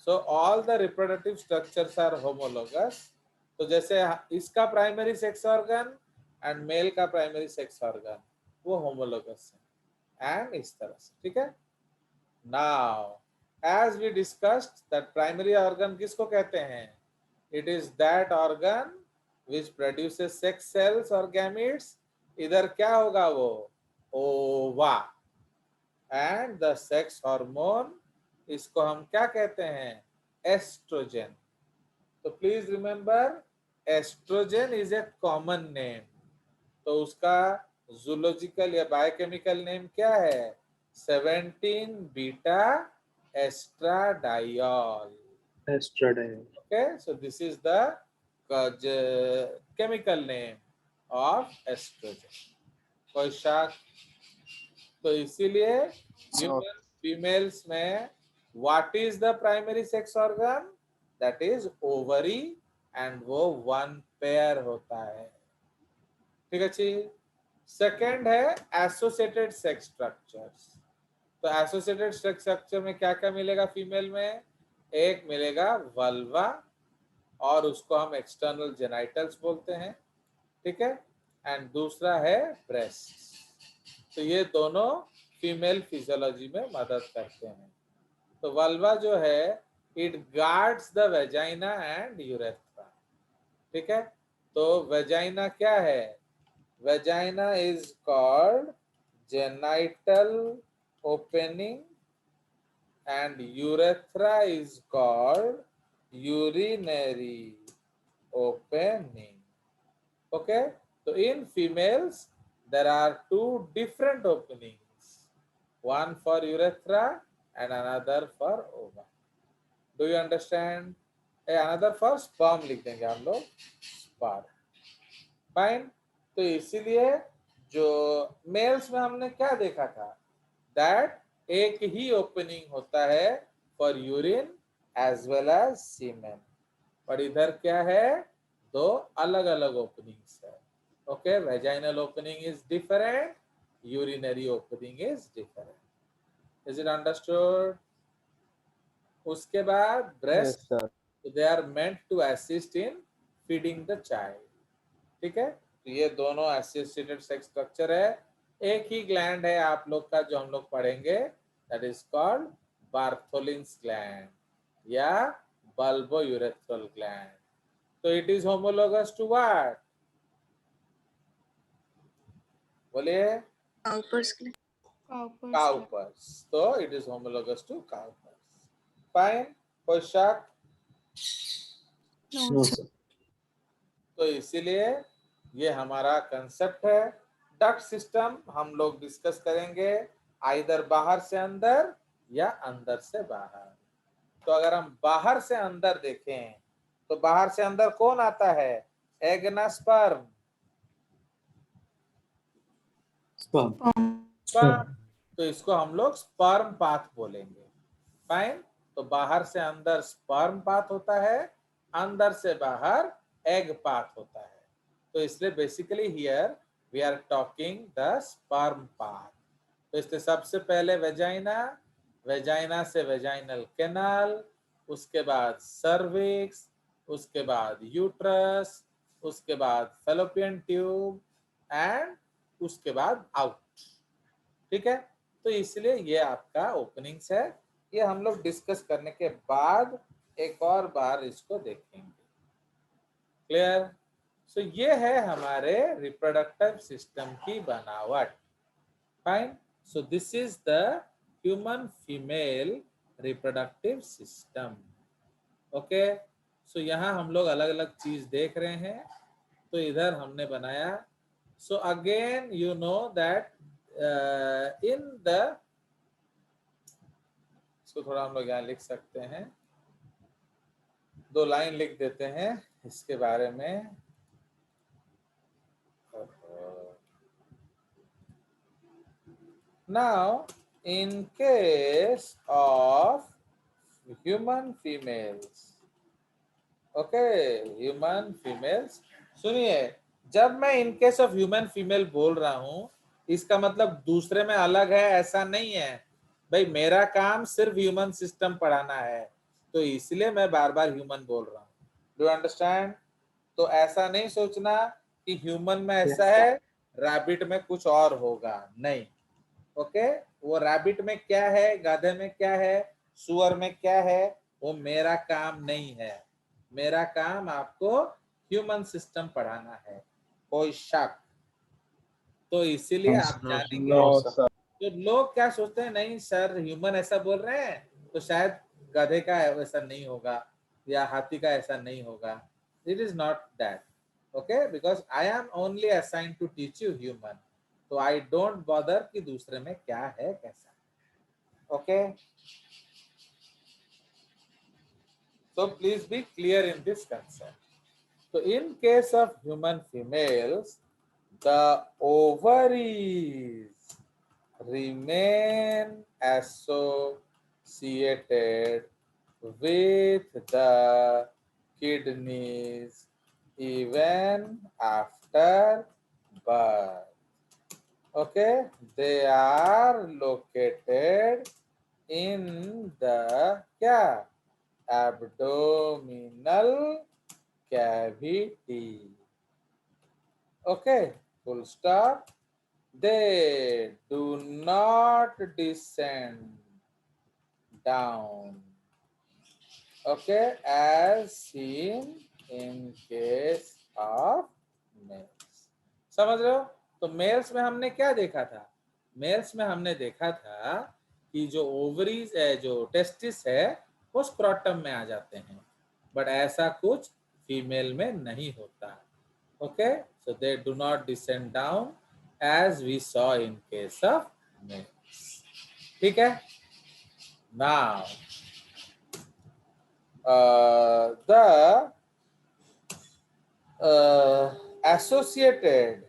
So all the reproductive structures are homologous. तो जैसे इसका primary sex organ and male का प्राइमरी सेक्स ऑर्गन वो होमोलोगस है एंड इस तरह से, ठीक है। Now as we discussed that primary organ किसको कहते हैं? It is that organ which produces sex cells और गैमीट्स। इधर क्या होगा? वो ओवा। एंड द सेक्स हार्मोन, इसको हम क्या कहते हैं? एस्ट्रोजन। तो please remember, estrogen is a common name. तो उसका जूलॉजिकल या बायोकेमिकल नेम क्या है? 17 beta estradiol. Estradiol. Okay, so this is the chemical name of estrogen. कोई शक? तो इसीलिए ह्यूमन फीमेल्स में what is the primary sex organ? That is ovary and वो वन पेयर होता है, ठीक है जी। सेकेंड है एसोसिएटेड सेक्स स्ट्रक्चर्स। तो एसोसिएटेड सेक्स स्ट्रक्चर में क्या क्या मिलेगा फीमेल में? एक मिलेगा वल्वा और उसको हम एक्सटर्नल जेनाइटल्स बोलते हैं, ठीक है। एंड दूसरा है ब्रेस्ट। तो ये दोनों फीमेल फिजियोलॉजी में मदद करते हैं। तो वल्वा जो है it guards the vagina and urethra, ठीक है। तो वेजाइना क्या है? Vagina is called genital opening and urethra is called urinary opening. Okay, so in females there are two different openings, one for urethra and another for ova. Do you understand? Another for sperm लिख देंगे हम लोग, sperm. Fine. तो इसीलिए जो mails में हमने क्या देखा था? दैट एक ही ओपनिंग होता है for urine as well as semen. पर इधर क्या है? दो अलग अलग ओपनिंग्स है। Okay, vaginal opening is different, urinary opening is different. Is it understood? उसके बाद breast, they are meant to assist in feeding the child, ठीक है। तो ये दोनों एसोसिएटेड सेक्स स्ट्रक्चर है। एक ही ग्लैंड है आप लोग का जो हम लोग पढ़ेंगे, that is called Bartholin's gland या बल्बोयूरेथ्रल ग्लैंड। तो it is homologous to what? बोलिए। काउपर्स। तो it is homologous to Cowper's. Fine, कोई शक? No, sir. तो इसीलिए ये हमारा कंसेप्ट है। डक्ट सिस्टम हम लोग डिस्कस करेंगे आइदर बाहर से अंदर या अंदर से बाहर। तो अगर हम बाहर से अंदर देखें तो बाहर से अंदर कौन आता है? एग ना स्पर्म? स्पर्म। तो इसको हम लोग स्पर्म पाथ बोलेंगे। फाइन। तो बाहर से अंदर स्पर्म पाथ होता है, अंदर से बाहर एग पाथ होता है। तो इसलिए basically here we are talking the sperm path. तो इसलिए सबसे पहले वेजाइना, वेजाइना से वेजाइनल कैनाल, उसके बाद सर्विक्स, उसके बाद यूट्रस, उसके बाद फेलोपियन ट्यूब एंड उसके बाद आउट, ठीक है। तो इसलिए ये आपका ओपनिंग्स है। ये हम लोग डिस्कस करने के बाद एक और बार इसको देखेंगे। क्लियर? सो ये है हमारे रिप्रोडक्टिव सिस्टम की बनावट। Fine. So this is the human female reproductive system. Okay, so यहाँ हम लोग अलग अलग चीज देख रहे हैं। तो इधर हमने बनाया। So again you know that in the, इसको थोड़ा हम लोग यहाँ लिख सकते हैं, 2 लाइन लिख देते हैं इसके बारे में। Now, in case of human females, okay, human females, सुनिए, जब मैं इन केस ऑफ ह्यूमन फीमेल बोल रहा हूं, इसका मतलब दूसरे में अलग है ऐसा नहीं है भाई। मेरा काम सिर्फ ह्यूमन सिस्टम पढ़ाना है। तो इसलिए मैं बार बार ह्यूमन बोल रहा हूँ. Do understand? तो ऐसा नहीं सोचना कि ह्यूमन में ऐसा है, रैबिट में कुछ और होगा. नहीं. ओके, वो रैबिट में क्या है, गधे में क्या है, सुअर में क्या है, वो मेरा काम नहीं है. मेरा काम आपको ह्यूमन सिस्टम पढ़ाना है. कोई शक? तो इसीलिए आप जानेंगे. तो लोग क्या सोचते हैं, नहीं सर ह्यूमन ऐसा बोल रहे हैं तो शायद गधे का ऐसा नहीं होगा या हाथी का ऐसा नहीं होगा. It is not that. Okay, because I am only assigned to teach you human. तो आई डोंट बॉदर कि दूसरे में क्या है कैसा. Okay, so please be clear in this concept. So in case of human females, the ovaries remain associated with the kidneys even after birth. Okay, they are located in the क्या abdominal cavity. Okay, full stop. They do not descend down. Okay, as seen in case of males. समझ रहे हो? तो mails में हमने क्या देखा था? मेल्स में हमने देखा था कि जो ओवरीज है, जो टेस्टिस है, वो स्क्रॉटम में आ जाते हैं. बट ऐसा कुछ फीमेल में नहीं होता. Okay, so they do not descend down as we saw in case of males. ठीक है. Now the associated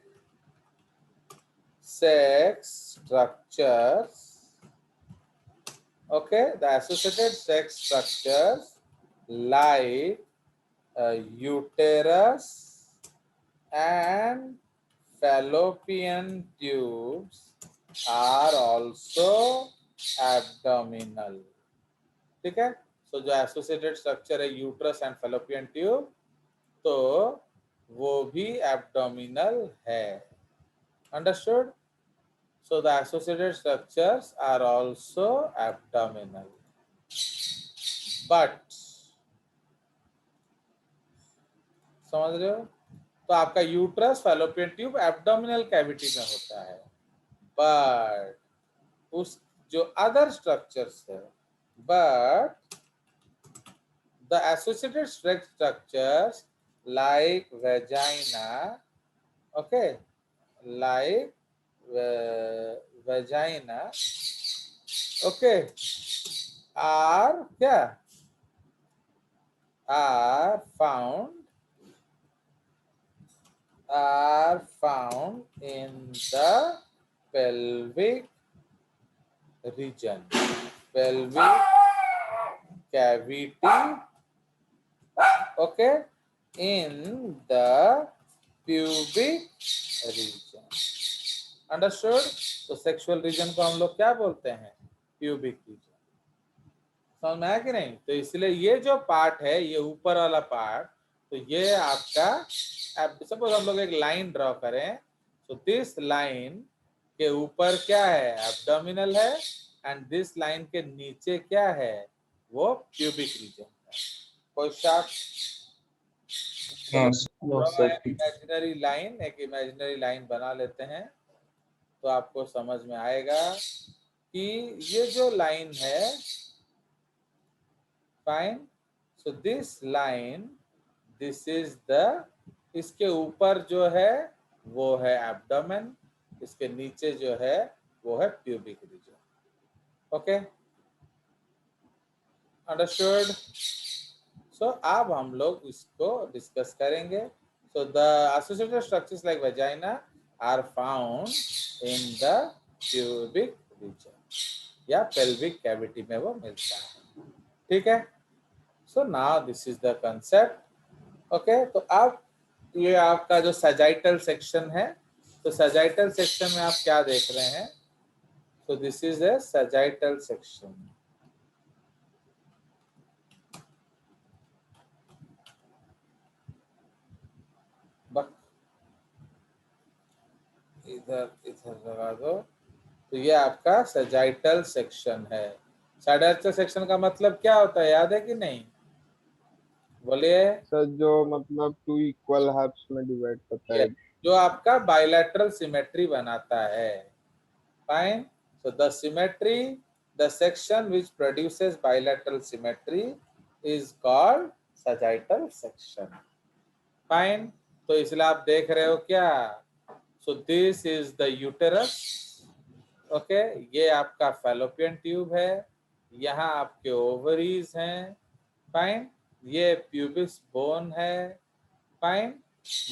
sex structures, okay, the associated sex structures like uterus and fallopian tubes are also abdominal. ठीक है. तो जो associated structure है uterus and fallopian tube, तो वो भी एब्डोमिनल है. Understood? So the associated structures are also abdominal. But समझ रहे हो? तो आपका uterus fallopian tube abdominal cavity में होता है. बट उस जो अदर स्ट्रक्चर्स है, but the associated structures like vagina, okay, like vagina, okay, are क्या? Are found in the pelvic region, pelvic cavity, okay, in the pubic region. Understood? तो sexual reason को हम लोग क्या बोलते हैं? Pubic region. समझ में आया कि नहीं? तो इसलिए ये जो पार्ट है, ये ऊपर वाला पार्ट, तो ये आपका, सपोज हम लोग एक लाइन ड्रॉ करें, तो दिस लाइन के ऊपर क्या है? एब्डोमिनल है. एंड दिस लाइन के नीचे क्या है? वो प्यूबिक रीजन है. कोई शक? इमेजिनरी लाइन, एक इमेजिनरी लाइन बना लेते हैं तो आपको समझ में आएगा कि ये जो लाइन है, fine. So this line, this is the, इसके ऊपर जो है वो है एब्डोमेन, इसके नीचे जो है वो है pubic region. Okay, understood? So अब हम लोग इसको डिस्कस करेंगे. So the associated structures like vagina are found in the pubic region या पेल्विक कैविटी में वो मिलता है. ठीक है. So now this is the concept. Okay, तो अब ये आपका जो सजाइटल सेक्शन है, तो सजाइटल सेक्शन में आप क्या देख रहे हैं? तो this is a sagittal section. इधर इधर लगा दो। तो ये आपका सजाइटल सेक्शन है। सजाइटल सेक्शन का मतलब क्या होता है, याद है कि नहीं? बोलिए। सर जो मतलब टू इक्वल हाफ्स में डिवाइड करता ये है। जो आपका बायलैटरल सिमेट्री बनाता है। Fine. So the symmetry, the section which produces bilateral symmetry is called sagittal section. Fine. तो इसलिए आप देख रहे हो क्या? So this is the uterus. Okay ये आपका फैलोपियन ट्यूब है, यहाँ आपके ओवरीज हैं। फाइन। ये प्यूबिस बोन है। फाइन।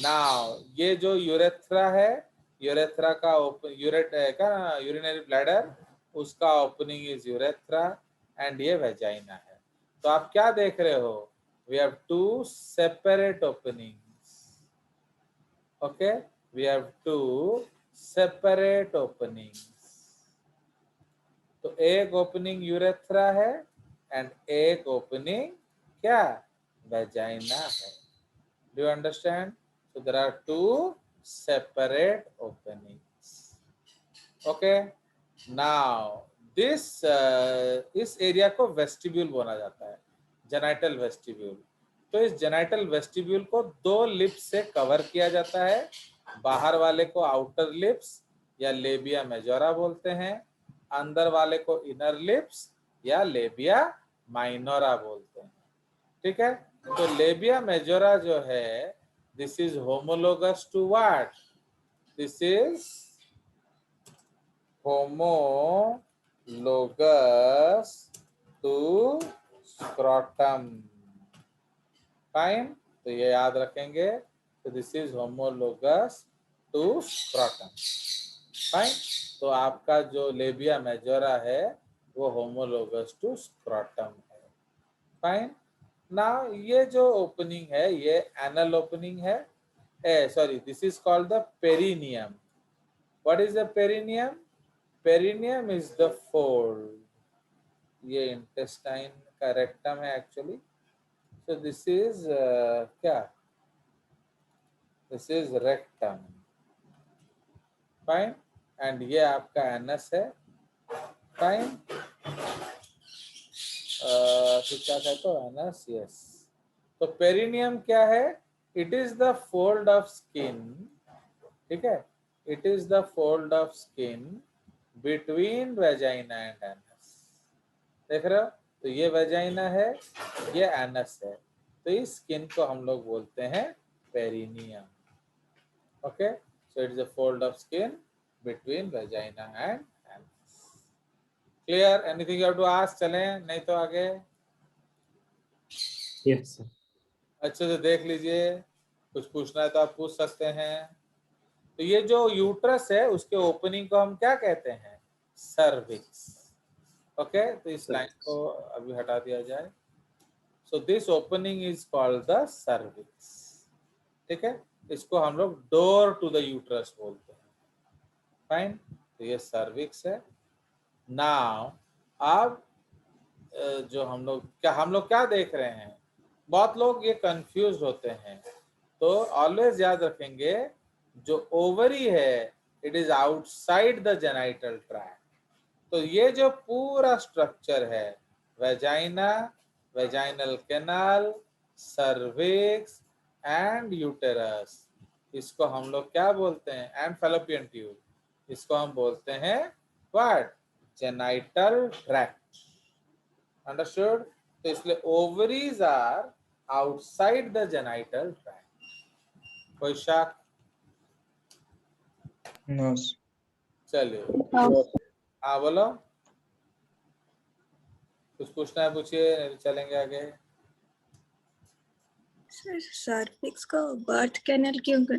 नाउ ये जो यूरेथ्रा है, यूरेथ्रा का ओपन यूरिनरी ब्लैडर, उसका ओपनिंग इज यूरेथ्रा एंड ये वेजाइना है। तो आप क्या देख रहे हो? We have two separate openings. Okay we have two separate openings. तो एक ओपनिंग यूरेथ्रा है एंड एक ओपनिंग क्या? वेजाइना है। Do you understand? So there are two separate openings. Okay. Now this इस एरिया को वेस्टिब्यूल बोला जाता है, जेनाइटल वेस्टिब्यूल। तो इस जेनाइटल वेस्टिब्यूल को दो लिप्स से कवर किया जाता है। बाहर वाले को आउटर लिप्स या लेबिया मेजोरा बोलते हैं, अंदर वाले को इनर लिप्स या लेबिया माइनोरा बोलते हैं। ठीक है। तो लेबिया मेजोरा जो है, this is homologous to what? This is homologous to scrotum. Fine. तो ये याद रखेंगे। तो this is homologous to scrotum. Fine. तो आपका जो लेबिया मेजोरा है वो होमोलोगस टू स्क्रॉटम है। फाइन। ना ये जो ओपनिंग है ये एनल ओपनिंग है। Sorry, this is called the perineum. What is the perineum? Perineum is the fold. ये इंटेस्टाइन का रेक्टम है एक्चुअली। सो दिस इज क्या? This is rectum. Fine. And ये आपका एनस है। फाइन। क्या कहते हो, एनस? यस। तो पेरिनियम क्या है? It is the fold of skin. ठीक है, it is the fold of skin between vagina and anus. देख रहे हो? तो ये वेजाइना है, ये एनस है। तो इस स्किन को हम लोग बोलते हैं perineum. Okay, so it is a fold of skin between vagina and anus. Clear? Anything you have to ask? चलें नहीं तो आगे। Yes sir. अच्छे से देख लीजिए, कुछ पूछना है तो आप पूछ सकते हैं। तो ये जो यूट्रस है उसके ओपनिंग को हम क्या कहते हैं? सर्विक्स। ओके, तो इस लाइन को अभी हटा दिया जाए। So this opening is called the cervix. ठीक है, इसको हम लोग डोर टू द यूट्रस बोलते हैं। फाइन। तो ये सर्विक्स है। नाउ अब जो हम लोग क्या देख रहे हैं? बहुत लोग ये कंफ्यूज होते हैं। तो ऑलवेज याद रखेंगे, जो ओवरी है it is outside the genital tract. तो ये जो पूरा स्ट्रक्चर है, vagina, vaginal canal, cervix and uterus, इसको हम लोग क्या बोलते हैं? एंड फैलोपियन ट्यूब, इसको हम बोलते हैं व्हाट? Genital tract. अंडरस्टूड? तो इसलिए ovaries are outside the genital tract. कोई शक? नो। चलिए, हाँ बोलो, कुछ पूछना है पूछिए, नहीं तो चलेंगे आगे। सर सर्विक्स को बर्थ कैनल क्यों कर?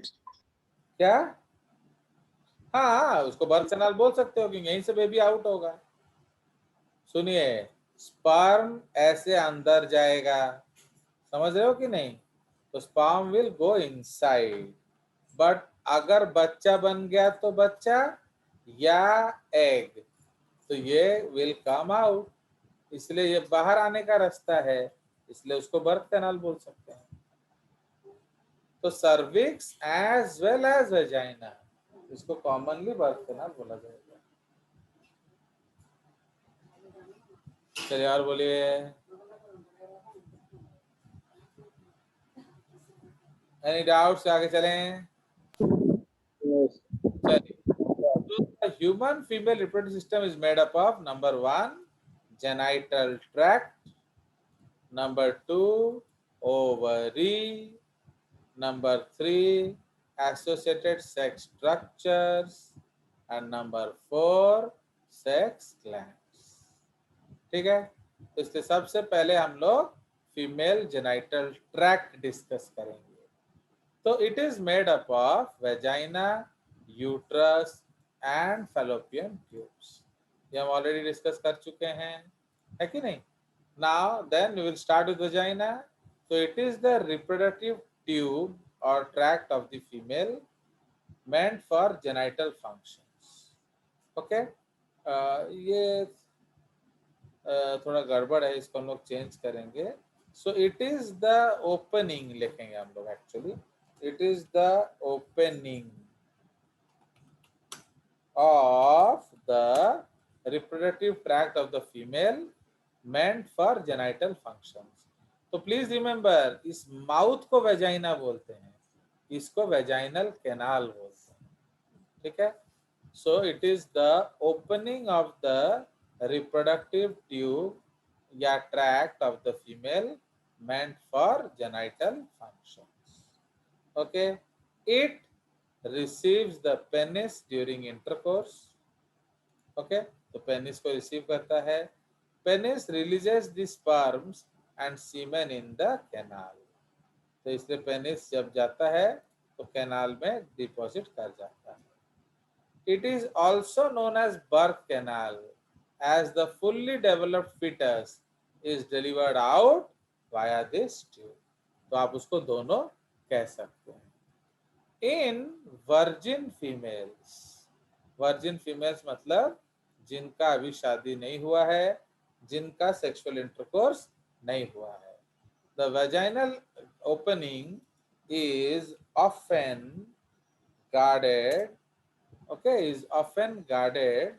क्या? हाँ, उसको बर्थ कैनाल बोल सकते हो, क्योंकि यहीं से बेबी आउट होगा। सुनिए, स्पर्म ऐसे अंदर जाएगा, समझ रहे हो कि नहीं? तो sperm will go inside, but अगर बच्चा बन गया तो बच्चा या एग, तो ये विल कम आउट। इसलिए ये बाहर आने का रास्ता है, इसलिए उसको बर्थ कैनाल बोल सकते हैं। तो cervix as well as vagina, इसको कॉमनली बर्थ कैनाल बोला जाएगा। चलिए और बोलिए। Any doubts? आगे चलें। Yes. चलिए, so the human female reproductive system is made up of number 1 genital tract, number 2 ovary, number 3 associated sex structures, and number 4 sex glands। ठीक है, तो इसलिए सबसे पहले हम लोग फीमेल जेनाइटल ट्रैक्ट डिस्कस करेंगे। तो it is made up of vagina, uterus and fallopian tubes. ये हम ऑलरेडी डिस्कस कर चुके हैं, है कि नहीं? Now then we will start with vagina. तो it is the reproductive tube और tract of the female meant for genital functions। Okay, ये थोड़ा गड़बड़ है, इसको हम लोग चेंज करेंगे। So it is the opening लिखेंगे हम लोग, actually it is the opening of the reproductive tract of the female meant for genital functions. तो प्लीज रिमेंबर, इस माउथ को वेजाइना बोलते हैं, इसको वेजाइनल कैनाल बोलते हैं। ठीक है, सो it is the opening of the reproductive tube या tract of the female meant for genital functions। Okay, it receives the penis during intercourse। Okay, तो penis को receive करता है। penis releases the sperms and semen in the canal। तो इसलिए penis जब जाता है तो कैनाल में डिपॉजिट कर जाता है। It is also known as birth canal as the fully developed fetus is delivered out via this tube। तो आप उसको दोनों कह सकते हैं। In virgin females, virgin females मतलब जिनका अभी शादी नहीं हुआ है, जिनका सेक्सुअल इंटरकोर्स नहीं हुआ है, the vaginal opening is often guarded, okay, is often guarded,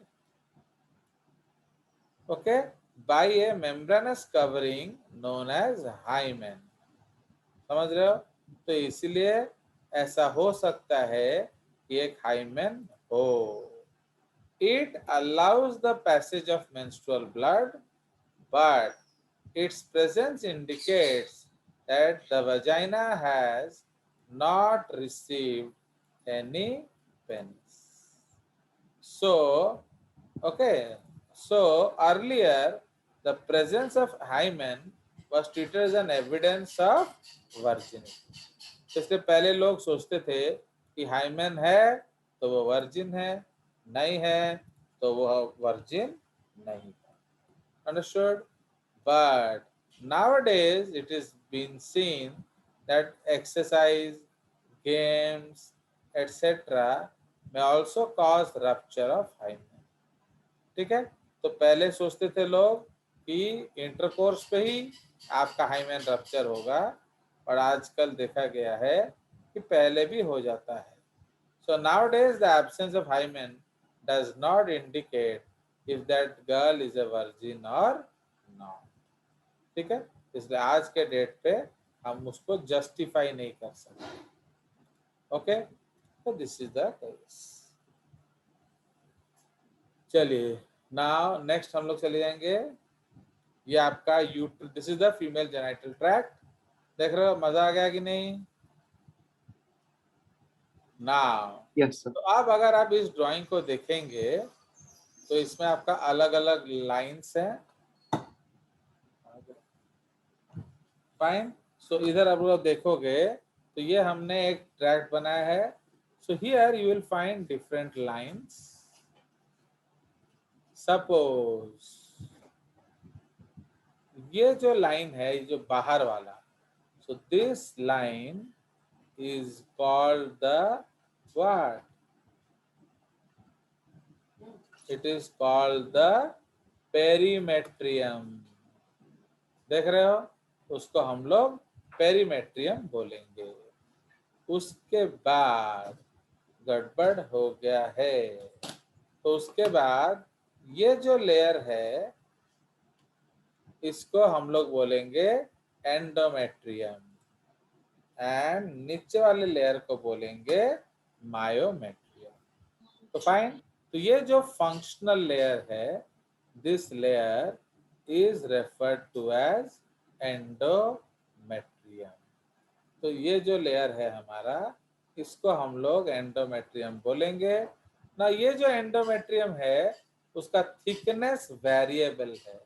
okay, by a membranous covering known as hymen। समझ रहे हो? तो इसलिए ऐसा हो सकता है कि एक हाइमेन हो। It allows the passage of menstrual blood, but its presence indicates that the vagina has not received any penis। So, okay, so earlier the presence of hymen was treated as an evidence of virginity। इसलिए पहले लोग सोचते थे कि hymen है तो वो virgin है, नहीं है तो वो वर्जिन नहीं है। Understood? But nowadays it is been seen that exercise, games, etc. may also cause rupture of hymen। ठीक है, तो पहले सोचते थे लोग कि इंटरकोर्स पे ही आपका हाइमेन रप्चर होगा, और आजकल देखा गया है कि पहले भी हो जाता है। सो nowadays the absence of hymen does not indicate if that girl is a virgin or not। ठीक है, इसलिए आज के डेट पे हम उसको जस्टिफाई नहीं कर सकते। ओके, तो दिस इज द केस। चलिए, नाउ नेक्स्ट हम लोग चले जाएंगे। ये आपका this is the female genital tract. देख रहे हो, मजा आ गया कि नहीं? Now Yes, sir. तो अब अगर आप इस ड्राइंग को देखेंगे तो इसमें आपका अलग अलग लाइंस हैं। फाइन, सो इधर आप लोग देखोगे तो ये हमने एक ट्रैक्ट बनाया है। So here you will find different lines. Suppose ये जो लाइन है, ये जो बाहर वाला, so this line is called the what? It is called the perimetrium। देख रहे हो, उसको हम लोग पेरीमेट्रियम बोलेंगे। उसके बाद गड़बड़ हो गया है। तो उसके बाद ये जो लेयर है इसको हम लोग बोलेंगे एंडोमेट्रियम, एंड नीचे वाले लेयर को बोलेंगे मायोमेट्रियम। तो फाइन, तो ये जो फंक्शनल लेयर है, this layer is referred to as endometrium. तो ये जो लेयर है हमारा, इसको हम लोग एंडोमेट्रियम बोलेंगे ना। ये जो एंडोमेट्रियम है उसका थिकनेस वेरिएबल है।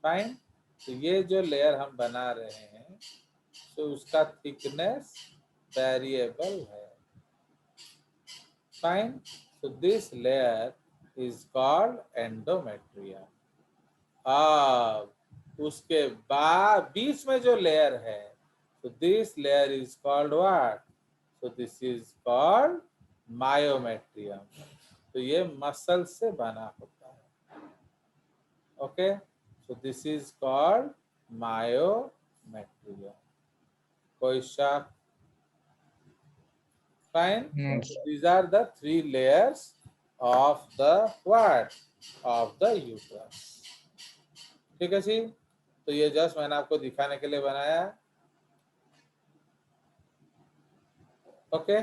फाइन, तो ये जो लेयर हम बना रहे हैं तो उसका थिकनेस वेरिएबल है। Fine, so this layer is called endometrium। उसके बाद बीच में जो लेयर है, so this layer is called what? So this is called myometrium। तो ये मसल से बना होता है। Okay, so this is called myometrium। कोई शक? Fine, these are the three layers of the what? Of the uterus। ठीक है जी, तो ये जस्ट मैंने आपको दिखाने के लिए बनाया। ओके,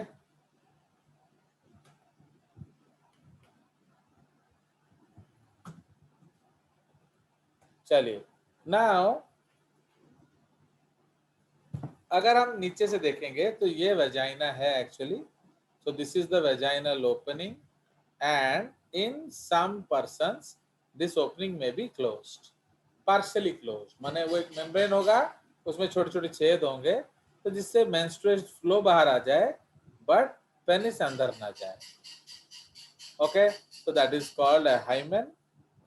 चलिए नाउ अगर हम नीचे से देखेंगे तो ये वेजाइना है actually. So this is the vaginal opening, and in some persons this opening may be closed, partially closed, माने वो एक मेम्ब्रेन होगा, उसमें छोटे छोटे छेद होंगे तो जिससे मेंस्ट्रुअल फ्लो बाहर आ जाए बट पेनिस अंदर ना जाए। ओके, तो दैट इज कॉल्ड हाइमेन।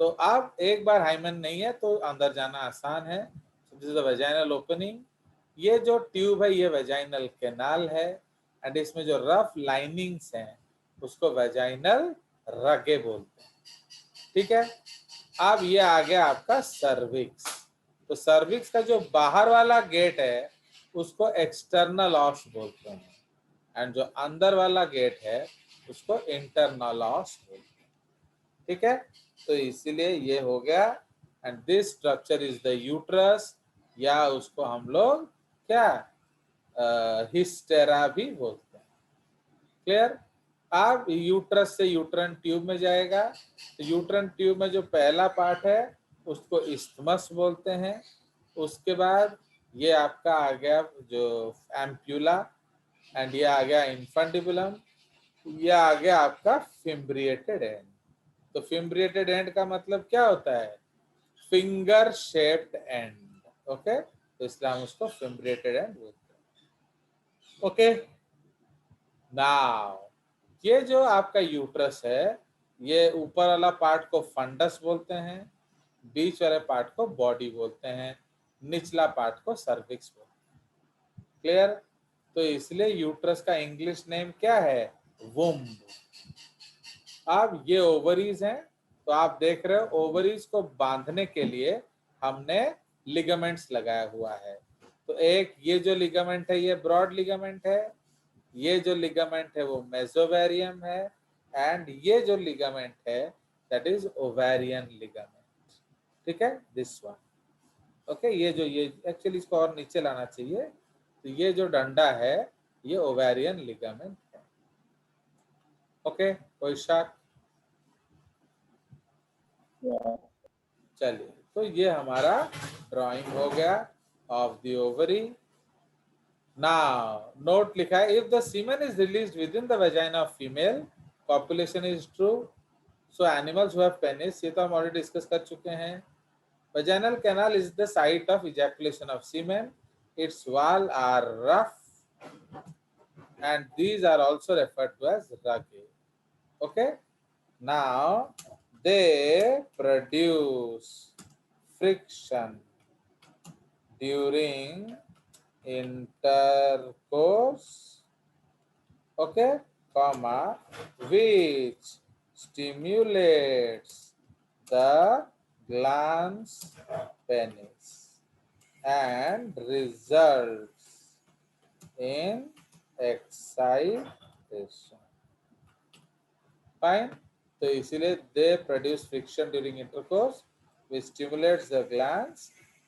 तो अब एक बार हाइमेन नहीं है तो अंदर जाना आसान है। This is the vaginal opening. ये जो ट्यूब है ये वेजाइनल कैनाल है, एंड इसमें जो रफ लाइनिंग्स हैं उसको वेजाइनल रगे बोलते हैं। ठीक है, अब ये आ गया आपका सर्विक्स। तो सर्विक्स का जो बाहर वाला गेट है उसको एक्सटर्नल ऑस बोलते हैं, एंड जो अंदर वाला गेट है उसको इंटरनल ऑस बोलते हैं। ठीक है, तो इसीलिए ये हो गया, and this structure is the uterus, या उसको हम लोग क्या हिस्टेरा भी बोलते हैं। क्लियर? अब यूट्रस से यूट्रन ट्यूब में जाएगा, तो यूट्रन ट्यूब में जो पहला पार्ट है उसको इस्थमस बोलते हैं। उसके बाद ये आपका आ गया जो एम्प्यूला, एंड ये आ गया इन्फेंटिबुलम, ये आ गया आपका फिम्ब्रिएटेड एंड। तो फिम्ब्रिएटेड एंड का मतलब क्या होता है? Finger shaped and. ओके, तो इसलिए हम उसको फिम्ब्रिएटेड एंड बोलते हैं। ओके, नाउ ये जो आपका यूट्रस है, ये ऊपर वाला पार्ट को फंडस बोलते हैं, बीच वाले पार्ट को बॉडी बोलते हैं, निचला पार्ट को सर्विक्स बोलते हैं। क्लियर? तो इसलिए यूट्रस का इंग्लिश नेम क्या है? वुम्ब। अब ये ओवरीज हैं, तो आप देख रहे हो ओवरीज को बांधने के लिए हमने लिगामेंट्स लगाया हुआ है। तो एक ये जो लिगामेंट है ये ब्रॉड लिगामेंट है, ये जो लिगामेंट है वो मेसोवेरियम है, एंड ये जो लिगामेंट है दैट इज ओवेरियन लिगामेंट। ठीक है, दिस वन। ओके, ये जो ये एक्चुअली इसको और नीचे लाना चाहिए, तो ये जो डंडा है ये ओवेरियन लिगामेंट है। ओके, कोई शक? चलिए, तो ये हमारा ड्राइंग हो गया of the ovary. Now note लिखा है, if the semen is released within the vagina of female, copulation is true. So animals who have penis, ये तो हम ऑलरेडी डिस्कस कर चुके हैं। Vaginal canal is the site of ejaculation of semen. Its wall are rough and these are also referred to as rage. Okay, now they produce friction during intercourse, okay, comma, which stimulates the glans penis and results in excitation. Fine. तो इसीलिए they produce friction during intercourse which stimulates the glands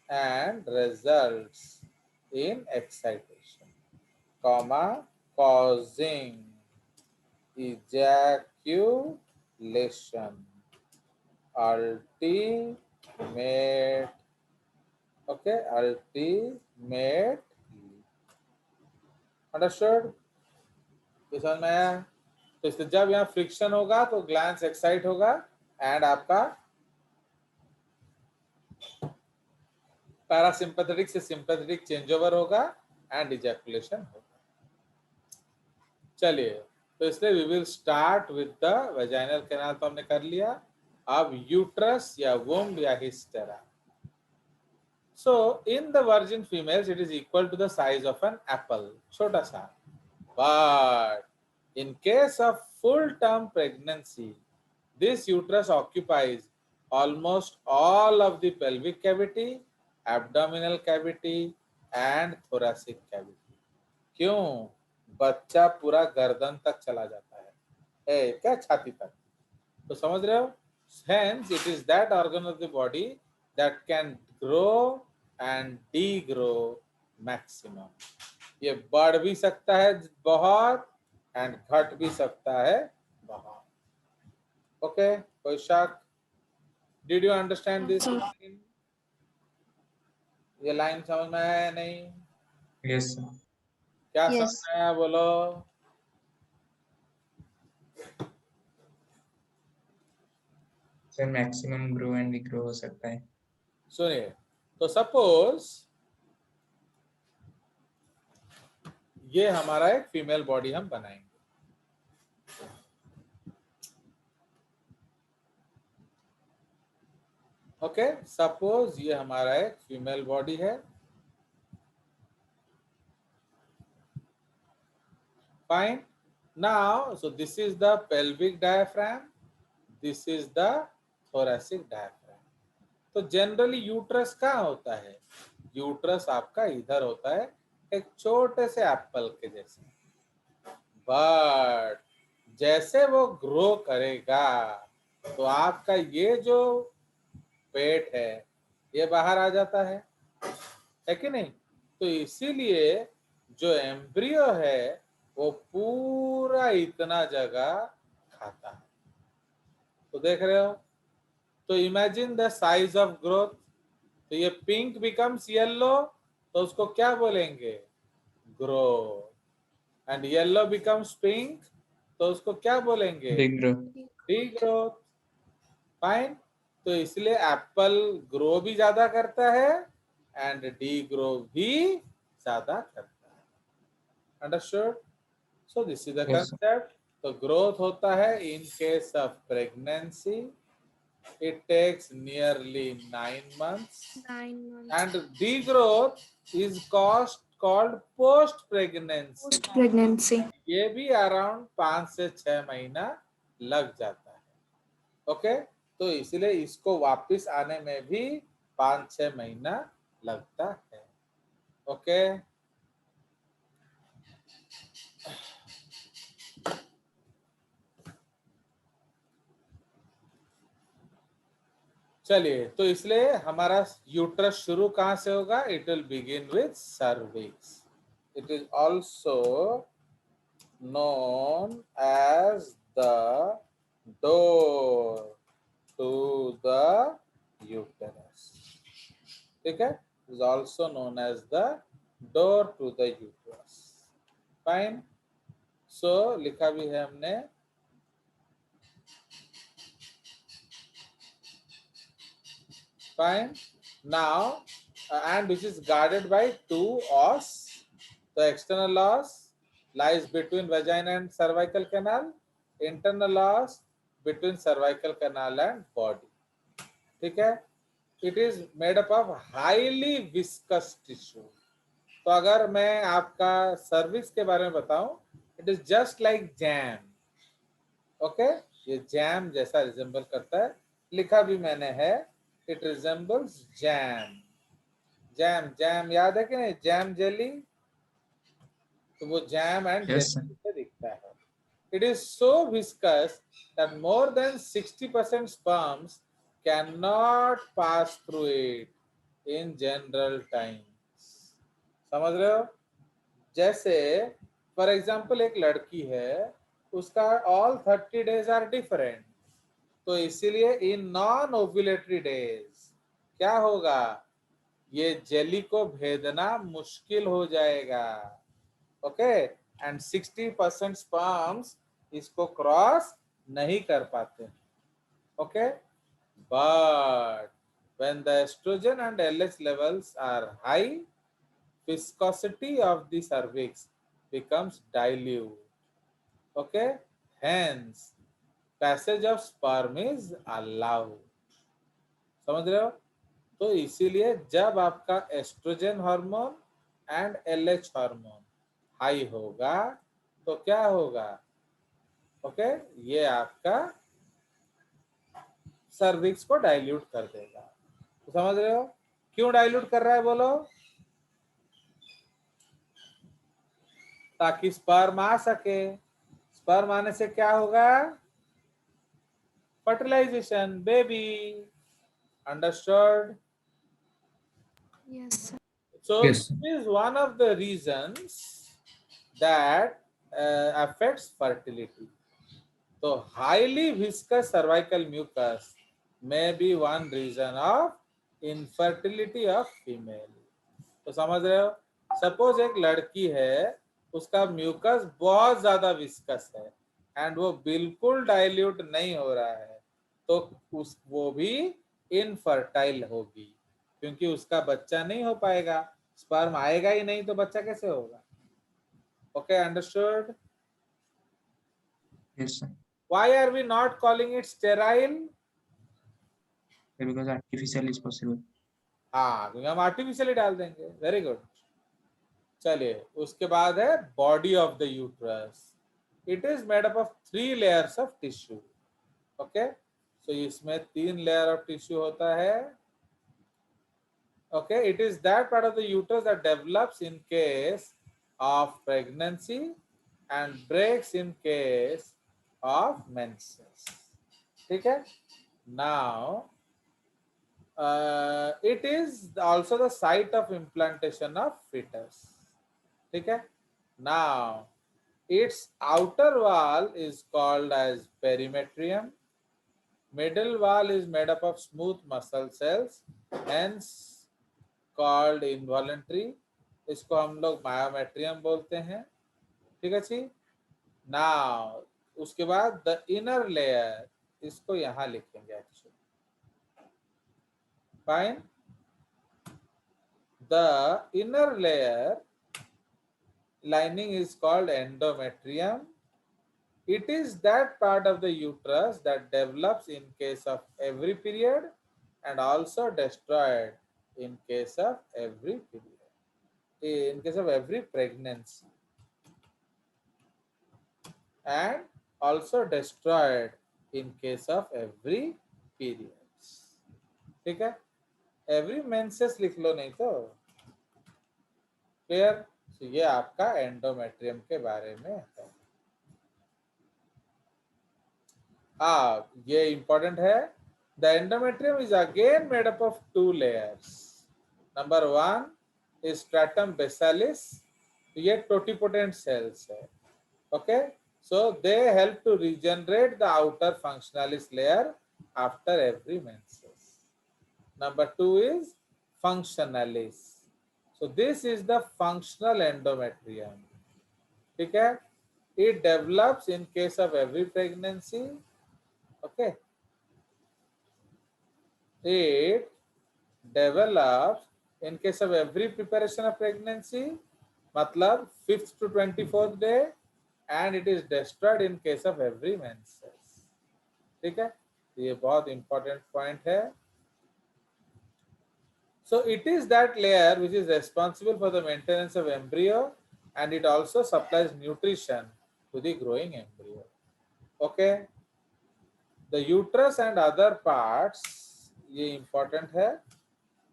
and results in excitation, comma, causing ejaculation, ultimate, okay, ultimate, understood? ये समझ में आया? तो इससे जब यहाँ फ्रिक्शन होगा तो ग्लैंड्स एक्साइट होगा एंड आपका पैरासिम्पैथेटिक से सिंपैथेटिक चेंज ओवर होगा एंड इजैकुलेशन होगा। चलिए, तो इसलिए we will start with the vaginal canal तो हमने कर लिया, अब यूट्रस या वुम्ब या hystera. So in the virgin females it is equal to the size of an apple, छोटा सा। But in case of full term pregnancy, this uterus occupies almost all of the pelvic cavity, abdominal cavity and thoracic cavity. क्यों? बच्चा पूरा गर्दन तक चला जाता है, क्या छाती तक। तो समझ रहे हो? Hence it is that organ of the body that can grow and degrow maximum. ये बढ़ भी सकता है बहुत एंड घट भी सकता है बहुत। ओके, कोई शक? Did you understand this? ये लाइन समझ में आया या नहीं? Yes sir. क्या Yes. समझ में आया बोलो? सर मैक्सिमम ग्रो एंड डिग्रो हो सकता है। सुनिए, तो सपोज ये हमारा एक फीमेल बॉडी हम बनाएंगे। ओके, सपोज ये हमारा एक फीमेल बॉडी है। Fine. Now so this is the pelvic diaphragm, this is the thoracic diaphragm. तो जनरली यूट्रस कहाँ होता है? यूट्रस आपका इधर होता है, एक छोटे से एप्पल के जैसे। बट जैसे वो ग्रो करेगा तो आपका ये जो पेट है ये बाहर आ जाता है कि नहीं? तो इसीलिए जो एम्ब्रियो है वो पूरा इतना जगह खाता है। तो देख रहे हो? तो imagine the size of growth. तो ये पिंक बिकम्स येलो, तो उसको क्या बोलेंगे? Growth. And yellow becomes pink, तो उसको क्या बोलेंगे? Big grow. डीग्रोथ। फाइन। तो इसलिए एप्पल ग्रो भी ज्यादा करता है एंड डीग्रो भी ज्यादा करता है। Understood? So this is the concept. तो ग्रोथ होता है इन case of pregnancy, it takes nearly 9 months. 9 months. And degrowth is called post pregnancy. Post pregnancy. ये भी अराउंड 5 से 6 महीना लग जाता है। ओके, तो इसलिए इसको वापस आने में भी 5-6 महीना लगता है। ओके, चलिए, तो इसलिए हमारा यूट्रस शुरू कहाँ से होगा? It will begin with cervix. It is also known as the door to the uterus. ठीक है? Is also known as the door to the uterus. Fine. So लिखा भी है हमने। Fine. Now, and which is guarded by 2 os. The external os lies between vagina and cervical canal. Internal os between cervical canal and body. ठीक है? It is made up of highly viscous tissue. तो अगर मैं आपका cervix के बारे में बताऊं, it is just like jam. Okay, ये जैम जैसा रिजेंबल करता है। लिखा भी मैंने है, it resembles jam. Jam, jam याद है कि नहीं? जैम जेली, तो वो जैम एंड Yes, जेली से दिखता है। It is so viscous that more than 60% sperms cannot pass through it in general times. समझ रहे हो? जैसे फॉर एग्जाम्पल एक लड़की है, उसका ऑल 30 days आर डिफरेंट, तो इसीलिए इन नॉन ओव्यूलेटरी डेज क्या होगा, ये जेली को भेदना मुश्किल हो जाएगा. ओके, एंड 60% स्पर्म्स इसको क्रॉस नहीं कर पाते. Okay, but when the estrogen and LH levels are high, viscosity of the cervix becomes dilute. Okay, hence passage of sperm is allowed. समझ रहे हो? तो इसीलिए जब आपका estrogen hormone and LH hormone high होगा तो क्या होगा? ओके, ये आपका सर्विक्स को डाइल्यूट कर देगा. तो समझ रहे हो क्यों डाइल्यूट कर रहा है? बोलो. ताकि स्पर्म आ सके. स्पर्म आने से क्या होगा? Fertilization, baby. Understood? Yes, sir. So Yes. this is one of the reasons that affects fertility. So highly viscous cervical mucus may be one reason of infertility of female. तो समझ रहे हो? Suppose एक लड़की है, उसका म्यूकस बहुत ज्यादा विस्कस है एंड वो बिल्कुल डाइल्यूट नहीं हो रहा है, तो वो भी इनफर्टाइल होगी, क्योंकि उसका बच्चा नहीं हो पाएगा. स्पर्म आएगा ही नहीं तो बच्चा कैसे होगा? Okay, understood? Yes, sir. Why are we not calling it sterile? Because artificial is possible. हाँ, क्योंकि हम आर्टिफिशियली डाल देंगे. Very good. चलिए, उसके बाद है body of the uterus. It is made up of 3 layers of tissue. Okay, so इसमें 3 लेयर ऑफ टिश्यू होता है. Okay, it is that part of the uterus that develops in case of pregnancy and breaks in case of menses. ठीक है. Now it is also the site of implantation of fetus. ठीक है. Now its outer wall is called as perimetrium. Middle wall is made up of smooth muscle cells, hence called involuntary. इसको हम लोग myometrium बोलते हैं. ठीक है जी. Now उसके बाद the inner layer, इसको यहाँ लिखेंगे actually. Fine. The inner layer lining is called endometrium. It is that part of the uterus that develops in case of every period and also destroyed in case of every period, in case of every pregnancy, and also destroyed in case of every period. ठीक है. Every menses लिख लो, नहीं तो. Clear? तो ये आपका endometrium के बारे में है. ये इंपॉर्टेंट है. The endometrium is again made up of 2 layers. Number 1 is stratum basalis. ये टोटिपोटेंट सेल्स है. Okay, so they help to regenerate the outer functionalis layer after every menses. Number 2 is functionalis. So this is the functional endometrium. ठीक है. It develops in case of every pregnancy. Okay. It develops in case of every preparation of pregnancy, मतलब 5th to 24th day, and it is destroyed in case of every menses. ठीक है. ये बहुत important point है. So it is that layer which is responsible for the maintenance of embryo, and it also supplies nutrition to the growing embryo. Okay. The uterus and other parts, ये important है.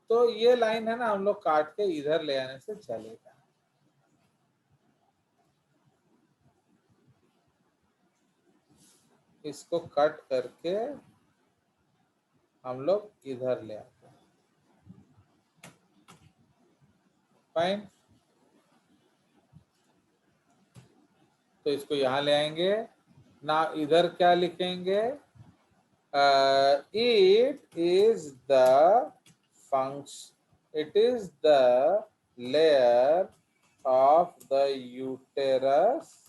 तो ये line है ना, हम लोग काट के इधर ले आने से चलेगा. इसको कट करके हम लोग इधर ले आते हैं। फाइन, तो इसको यहां ले आएंगे ना। इधर क्या लिखेंगे? It is the function, it is the layer of the uterus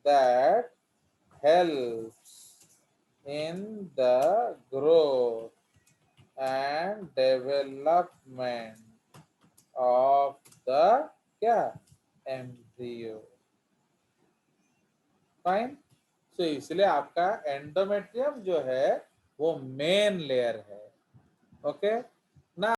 that helps in the growth and development of the क्या embryo. फाइन, तो इसलिए आपका एंडोमेट्रियम जो है वो मेन लेयर है। ओके